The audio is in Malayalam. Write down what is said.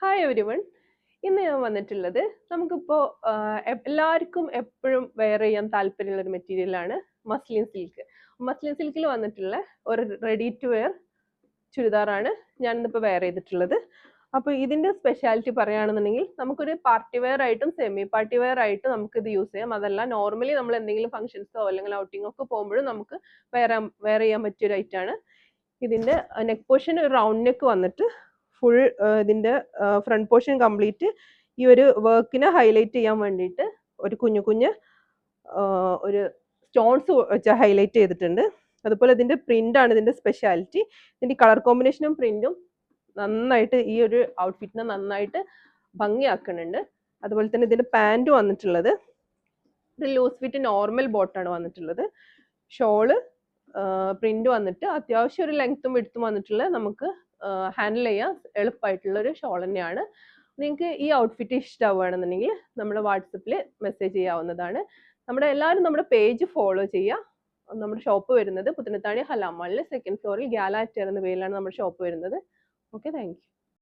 Hi everyone. ഇന്ന് ഞാൻ വന്നിട്ടുള്ളത് നമുക്കിപ്പോൾ എല്ലാവർക്കും എപ്പോഴും വെയർ ചെയ്യാൻ താല്പര്യമുള്ള ഒരു മെറ്റീരിയലാണ് മസ്ലിൻ സിൽക്ക്. മസ്ലിൻ സിൽക്കിൽ വന്നിട്ടുള്ള ഒരു റെഡി ടു വെയർ ചുരിദാറാണ് ഞാനിന്നിപ്പോൾ വെയർ ചെയ്തിട്ടുള്ളത്. അപ്പോൾ ഇതിൻ്റെ സ്പെഷ്യാലിറ്റി പറയുകയാണെന്നുണ്ടെങ്കിൽ നമുക്കൊരു പാർട്ടി വെയർ ആയിട്ടും സെമി പാർട്ടി വെയർ ആയിട്ടും നമുക്കിത് യൂസ് ചെയ്യാം. അതല്ല നോർമലി നമ്മൾ എന്തെങ്കിലും ഫംഗ്ഷൻസോ അല്ലെങ്കിൽ ഔട്ടിങ്ങോ ഒക്കെ പോകുമ്പോഴും നമുക്ക് വെയർ ചെയ്യാൻ പറ്റിയൊരു ഐറ്റാണ്. ഇതിൻ്റെ നെക്ക് പോർഷൻ ഒരു റൗണ്ട് നെക്ക് വന്നിട്ട് ഫുൾ ഇതിൻ്റെ ഫ്രണ്ട് പോർഷൻ കംപ്ലീറ്റ് ഈ ഒരു വർക്കിനെ ഹൈലൈറ്റ് ചെയ്യാൻ വേണ്ടിയിട്ട് ഒരു കുഞ്ഞു കുഞ്ഞ് ഒരു സ്റ്റോൺസ് വെച്ച് ഹൈലൈറ്റ് ചെയ്തിട്ടുണ്ട്. അതുപോലെ ഇതിൻ്റെ പ്രിൻ്റാണ് ഇതിൻ്റെ സ്പെഷ്യാലിറ്റി. ഇതിൻ്റെ കളർ കോമ്പിനേഷനും പ്രിൻറ്റും നന്നായിട്ട് ഈ ഒരു ഔട്ട്ഫിറ്റിനെ നന്നായിട്ട് ഭംഗിയാക്കുന്നുണ്ട്. അതുപോലെ തന്നെ ഇതിൻ്റെ പാൻറ് വന്നിട്ടുള്ളത് ഇത് ലൂസ് ഫിറ്റ് നോർമൽ ബോട്ടാണ് വന്നിട്ടുള്ളത്. ഷോള് പ്രിന്റ് വന്നിട്ട് അത്യാവശ്യം ഒരു ലെങ്ത്തും വിഡ്ത്തും വന്നിട്ടുള്ള നമുക്ക് ഹാൻഡിൽ ചെയ്യാൻ എളുപ്പമായിട്ടുള്ള ഒരു ഷോൾ തന്നെയാണ്. നിങ്ങൾക്ക് ഈ ഔട്ട്ഫിറ്റ് ഇഷ്ടമാവുകയാണെന്നുണ്ടെങ്കിൽ നമ്മുടെ വാട്സപ്പിൽ മെസ്സേജ് ചെയ്യാവുന്നതാണ്. എല്ലാവരും നമ്മുടെ പേജ് ഫോളോ ചെയ്യുക. നമ്മുടെ ഷോപ്പ് വരുന്നത് പുത്തനത്താണി ഹലാമാളിൽ 2nd ഫ്ലോറിൽ ഗാലാറ്റർ എന്ന പേരിലാണ് നമ്മുടെ ഷോപ്പ് വരുന്നത്. Okay, thank you.